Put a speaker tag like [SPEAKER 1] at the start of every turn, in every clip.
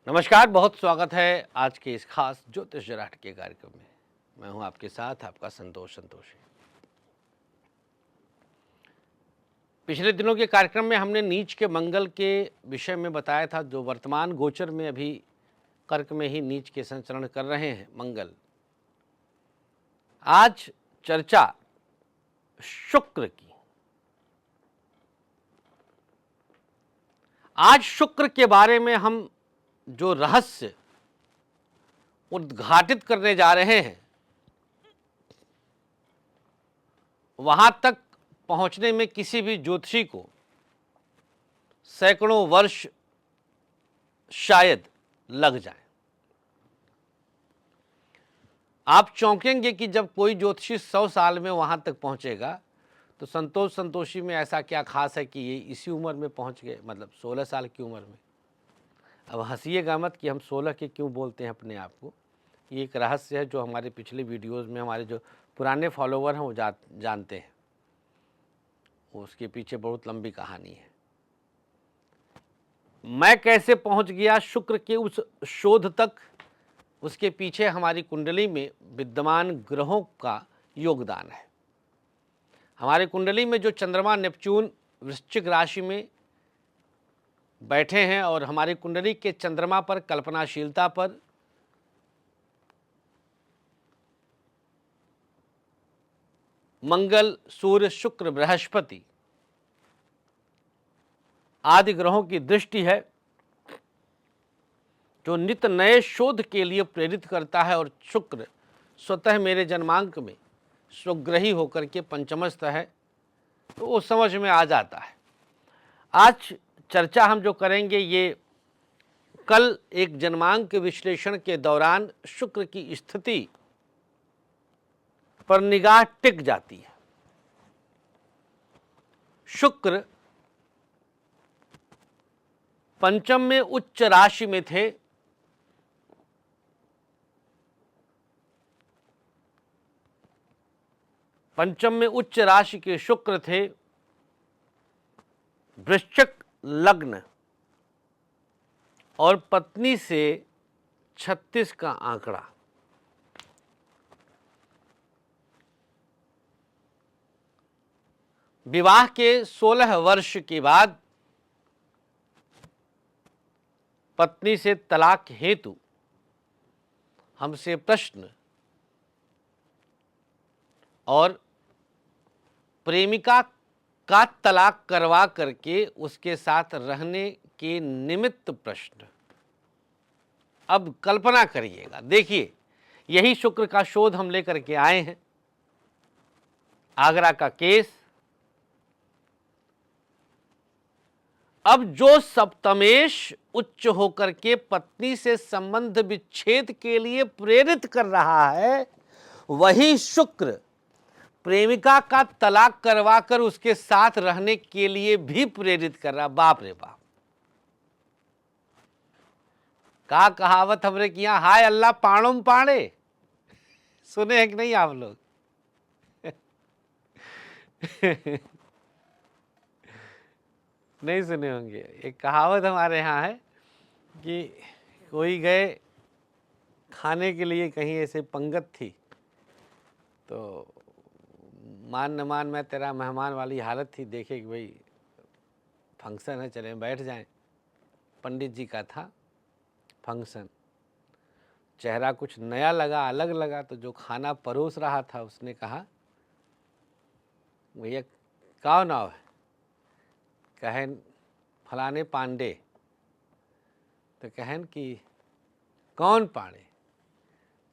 [SPEAKER 1] नमस्कार, बहुत स्वागत है आज के इस खास ज्योतिष जराट के कार्यक्रम में। मैं हूं आपके साथ आपका संतोषी। पिछले दिनों के कार्यक्रम में हमने नीच के मंगल के विषय में बताया था, जो वर्तमान गोचर में अभी कर्क में ही नीच के संचरण कर रहे हैं मंगल। आज चर्चा शुक्र की। आज शुक्र के बारे में हम जो रहस्य उद्घाटित करने जा रहे हैं, वहां तक पहुंचने में किसी भी ज्योतिषी को सैकड़ों वर्ष शायद लग जाए। आप चौंकेंगे कि जब कोई ज्योतिषी 100 साल में वहां तक पहुंचेगा तो संतोषी में ऐसा क्या खास है कि ये इसी उम्र में पहुंच गए, मतलब 16 साल की उम्र में। अब हंसिएगा मत कि हम 16 के क्यों बोलते हैं अपने आप को। ये एक रहस्य है जो हमारे पिछले वीडियोस में हमारे जो पुराने फॉलोवर हैं वो जानते हैं। उसके पीछे बहुत लंबी कहानी है। मैं कैसे पहुंच गया शुक्र के उस शोध तक, उसके पीछे हमारी कुंडली में विद्यमान ग्रहों का योगदान है। हमारी कुंडली में जो चंद्रमा नेपच्यून वृश्चिक राशि में बैठे हैं और हमारी कुंडली के चंद्रमा पर, कल्पनाशीलता पर, मंगल, सूर्य, शुक्र, बृहस्पति आदि ग्रहों की दृष्टि है, जो नित नए शोध के लिए प्रेरित करता है। और शुक्र स्वतः मेरे जन्मांक में स्वग्रही होकर के पंचमस्थ है, तो वो समझ में आ जाता है। आज चर्चा हम जो करेंगे, ये कल एक जन्मांक विश्लेषण के दौरान शुक्र की स्थिति पर निगाह टिक जाती है। शुक्र पंचम में उच्च राशि में थे, पंचम में उच्च राशि के शुक्र थे, वृश्चिक लग्न और पत्नी से 36 का आंकड़ा। विवाह के 16 वर्ष के बाद पत्नी से तलाक हेतु हमसे प्रश्न और प्रेमिका का तलाक करवा करके उसके साथ रहने के निमित्त प्रश्न। अब कल्पना करिएगा, देखिए यही शुक्र का शोध हम लेकर के आए हैं। आगरा का केस। अब जो सप्तमेश उच्च होकर के पत्नी से संबंध विच्छेद के लिए प्रेरित कर रहा है, वही शुक्र प्रेमिका का तलाक करवाकर उसके साथ रहने के लिए भी प्रेरित कर रहा। बाप रे बाप, का कहावत हमने किया, हाय अल्लाह पाणुम पाणे। सुने हैं कि नहीं आप लोग? नहीं सुने होंगे। एक कहावत हमारे यहाँ है कि कोई गए खाने के लिए कहीं, ऐसे पंगत थी, तो मान न मान मैं तेरा मेहमान वाली हालत थी। देखे कि भाई फंक्शन है, चले बैठ जाएं। पंडित जी का था फंक्शन। चेहरा कुछ नया लगा, अलग लगा, तो जो खाना परोस रहा था उसने कहा, भैया का नाव है? कहन फलाने पांडे। तो कहन कि कौन पांडे?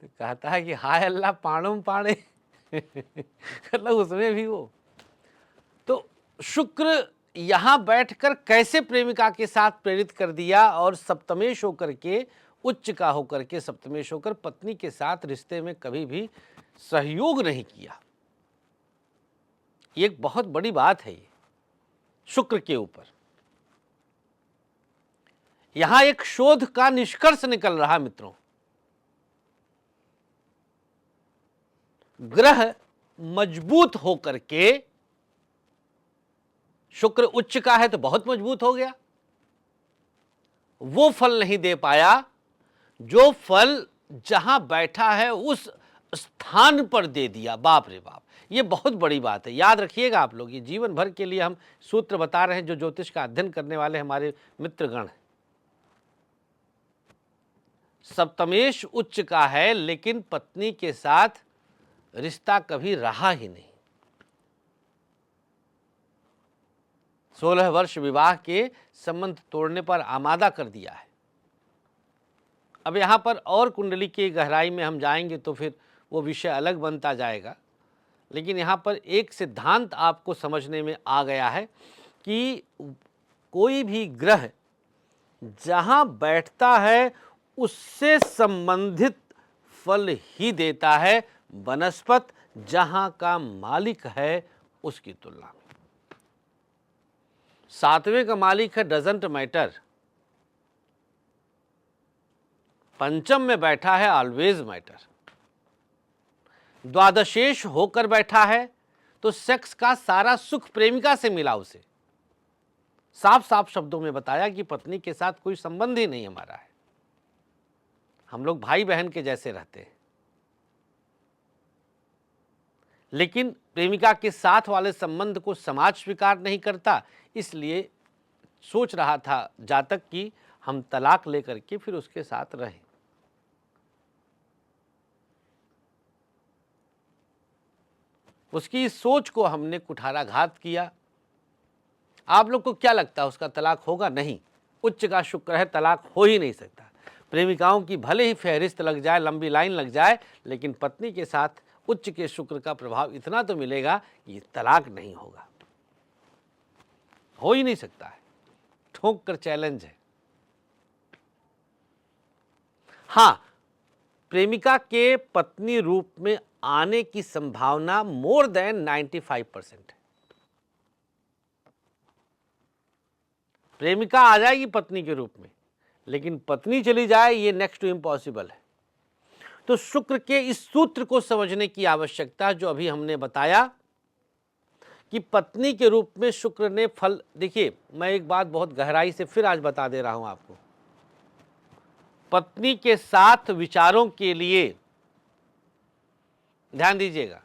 [SPEAKER 1] तो कहता है कि हाय अल्लाह पाणुम पांडे। मतलब उसमें भी वो। तो शुक्र यहां बैठकर कैसे प्रेमिका के साथ प्रेरित कर दिया, और सप्तमेश होकर के, उच्च का होकर के सप्तमेश होकर पत्नी के साथ रिश्ते में कभी भी सहयोग नहीं किया। ये एक बहुत बड़ी बात है। ये शुक्र के ऊपर यहां एक शोध का निष्कर्ष निकल रहा मित्रों। ग्रह मजबूत होकर के, शुक्र उच्च का है तो बहुत मजबूत हो गया, वो फल नहीं दे पाया जो फल जहां बैठा है उस स्थान पर दे दिया। बाप रे बाप, ये बहुत बड़ी बात है, याद रखिएगा आप लोग। ये जीवन भर के लिए हम सूत्र बता रहे हैं जो ज्योतिष का अध्ययन करने वाले हमारे मित्रगण हैं। सप्तमेश उच्च का है, लेकिन पत्नी के साथ रिश्ता कभी रहा ही नहीं। 16 वर्ष विवाह के संबंध तोड़ने पर आमादा कर दिया है। अब यहाँ पर और कुंडली की गहराई में हम जाएंगे तो फिर वो विषय अलग बनता जाएगा, लेकिन यहाँ पर एक सिद्धांत आपको समझने में आ गया है कि कोई भी ग्रह जहाँ बैठता है उससे संबंधित फल ही देता है, बनस्पत जहाँ का मालिक है उसकी तुलना में। 7वें का मालिक है, डजंट मैटर। पंचम में बैठा है, ऑलवेज मैटर। द्वादशेष होकर बैठा है तो सेक्स का सारा सुख प्रेमिका से मिला उसे। साफ साफ शब्दों में बताया कि पत्नी के साथ कोई संबंध ही नहीं हमारा है, हम लोग भाई बहन के जैसे रहते हैं। लेकिन प्रेमिका के साथ वाले संबंध को समाज स्वीकार नहीं करता, इसलिए सोच रहा था जातक कि हम तलाक लेकर के फिर उसके साथ रहें। उसकी इस सोच को हमने कुठाराघात किया। आप लोग को क्या लगता है उसका तलाक होगा? नहीं, उच्च का शुक्र है, तलाक हो ही नहीं सकता। प्रेमिकाओं की भले ही फहरिस्त लग जाए, लंबी लाइन लग जाए, लेकिन पत्नी के साथ उच्च के शुक्र का प्रभाव इतना तो मिलेगा कि तलाक नहीं होगा, हो ही नहीं सकता है। ठोक कर चैलेंज है। हाँ, प्रेमिका के पत्नी रूप में आने की संभावना मोर देन 95% है। प्रेमिका आ जाएगी पत्नी के रूप में, लेकिन पत्नी चली जाए ये नेक्स्ट टू इम्पॉसिबल है। तो शुक्र के इस सूत्र को समझने की आवश्यकता जो अभी हमने बताया कि पत्नी के रूप में शुक्र ने फल। देखिए, मैं एक बात बहुत गहराई से फिर आज बता दे रहा हूं आपको। पत्नी के साथ विचारों के लिए ध्यान दीजिएगा,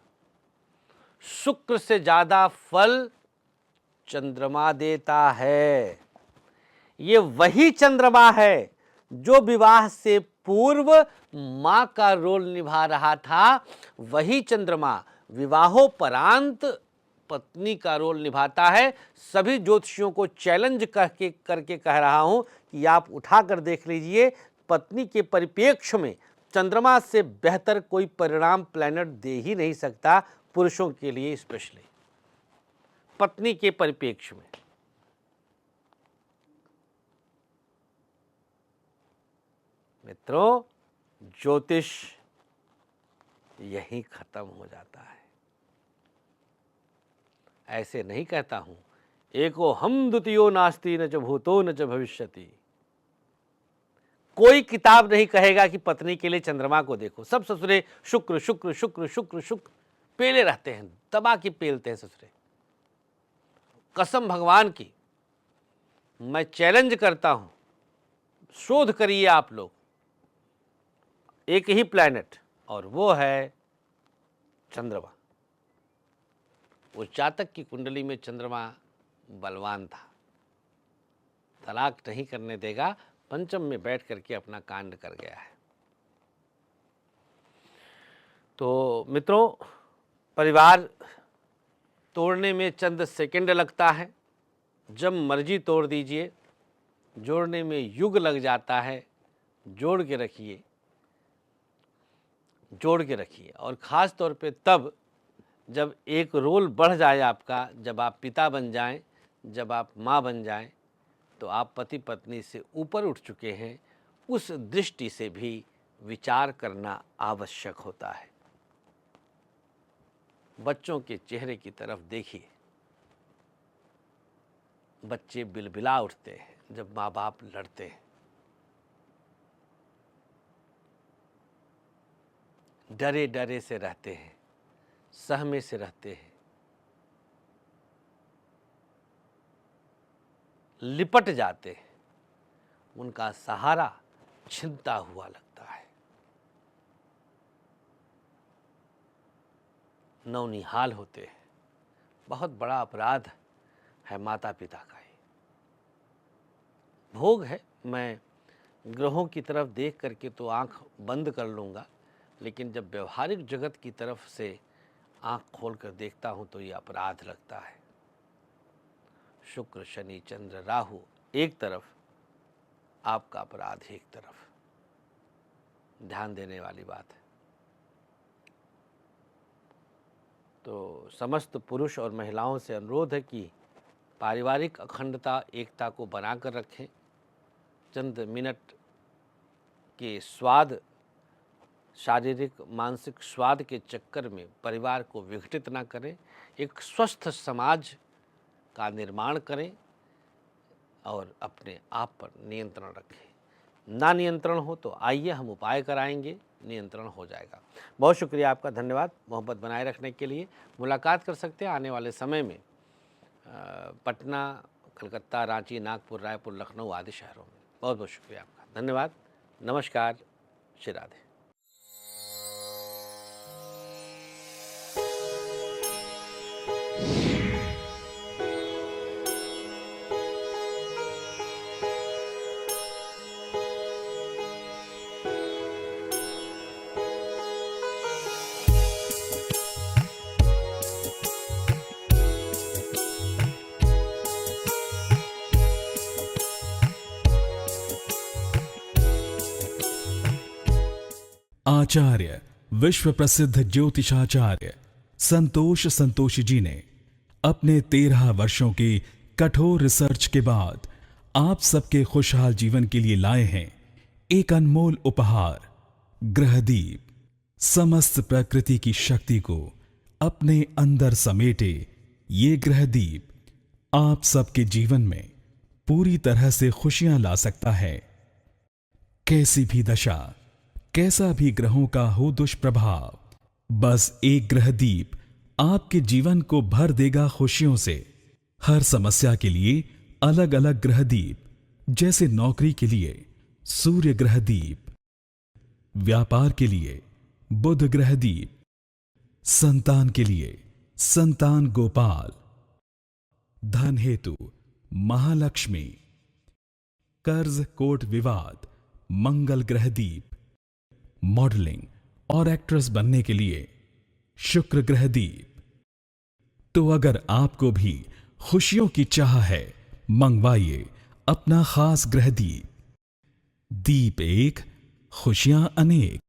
[SPEAKER 1] शुक्र से ज्यादा फल चंद्रमा देता है। ये वही चंद्रमा है जो विवाह से पूर्व मां का रोल निभा रहा था, वही चंद्रमा विवाहोपरांत पत्नी का रोल निभाता है। सभी ज्योतिषियों को चैलेंज करके कह रहा हूं कि आप उठा कर देख लीजिए, पत्नी के परिप्रेक्ष्य में चंद्रमा से बेहतर कोई परिणाम प्लैनेट दे ही नहीं सकता, पुरुषों के लिए स्पेशली पत्नी के परिप्रेक्ष्य में। मित्रों, ज्योतिष यहीं खत्म हो जाता है। ऐसे नहीं कहता हूं एको हम द्वितीयो नास्ति न च भूतो न च भविष्यति। कोई किताब नहीं कहेगा कि पत्नी के लिए चंद्रमा को देखो। सब ससुरे शुक्र शुक्र शुक्र शुक्र शुक्र पेले रहते हैं, दबा के पेलते हैं ससुरे। कसम भगवान की, मैं चैलेंज करता हूं, शोध करिए आप लोग। एक ही प्लैनेट और वो है चंद्रमा। उस जातक की कुंडली में चंद्रमा बलवान था, तलाक नहीं करने देगा, पंचम में बैठ करके अपना कांड कर गया है। तो मित्रों, परिवार तोड़ने में चंद सेकंड लगता है, जब मर्जी तोड़ दीजिए। जोड़ने में युग लग जाता है। जोड़ के रखिए, जोड़ के रखिए। और ख़ास तौर पे तब जब एक रोल बढ़ जाए आपका, जब आप पिता बन जाएं, जब आप माँ बन जाएं, तो आप पति पत्नी से ऊपर उठ चुके हैं। उस दृष्टि से भी विचार करना आवश्यक होता है। बच्चों के चेहरे की तरफ देखिए, बच्चे बिलबिला उठते हैं जब माँ बाप लड़ते हैं। डरे डरे से रहते हैं, सहमे से रहते हैं, लिपट जाते हैं। उनका सहारा छिनता हुआ लगता है। नौनिहाल होते हैं। बहुत बड़ा अपराध है माता पिता का ही। भोग है, मैं ग्रहों की तरफ देख करके तो आंख बंद कर लूँगा, लेकिन जब व्यवहारिक जगत की तरफ से आंख खोल कर देखता हूँ तो ये अपराध लगता है। शुक्र, शनि, चंद्र, राहु एक तरफ, आपका अपराध एक तरफ। ध्यान देने वाली बात है। तो समस्त पुरुष और महिलाओं से अनुरोध है कि पारिवारिक अखंडता, एकता को बनाकर रखें। चंद मिनट के स्वाद, शारीरिक मानसिक स्वाद के चक्कर में परिवार को विघटित ना करें। एक स्वस्थ समाज का निर्माण करें और अपने आप पर नियंत्रण रखें। ना नियंत्रण हो तो आइए हम उपाय कराएंगे, नियंत्रण हो जाएगा। बहुत शुक्रिया आपका, धन्यवाद मोहब्बत बनाए रखने के लिए। मुलाकात कर सकते हैं आने वाले समय में पटना, कलकत्ता, रांची, नागपुर, रायपुर, लखनऊ आदि शहरों में। बहुत बहुत शुक्रिया आपका, धन्यवाद, नमस्कार, श्री राधे।
[SPEAKER 2] आचार्य विश्व प्रसिद्ध ज्योतिषाचार्य संतोष संतोषी जी ने अपने 13 वर्षों की कठोर रिसर्च के बाद आप सबके खुशहाल जीवन के लिए लाए हैं एक अनमोल उपहार, ग्रहदीप। समस्त प्रकृति की शक्ति को अपने अंदर समेटे ये ग्रहदीप आप सबके जीवन में पूरी तरह से खुशियां ला सकता है। कैसी भी दशा, कैसा भी ग्रहों का हो दुष्प्रभाव, बस एक ग्रहदीप आपके जीवन को भर देगा खुशियों से। हर समस्या के लिए अलग अलग ग्रहदीप, जैसे नौकरी के लिए सूर्य ग्रहदीप, व्यापार के लिए बुध ग्रहदीप, संतान के लिए संतान गोपाल, धन हेतु महालक्ष्मी, कर्ज कोर्ट विवाद मंगल ग्रहदीप, मॉडलिंग और एक्ट्रेस बनने के लिए शुक्र ग्रहदीप। तो अगर आपको भी खुशियों की चाह है, मंगवाइए अपना खास ग्रहदीप। दीप एक, खुशियां अनेक।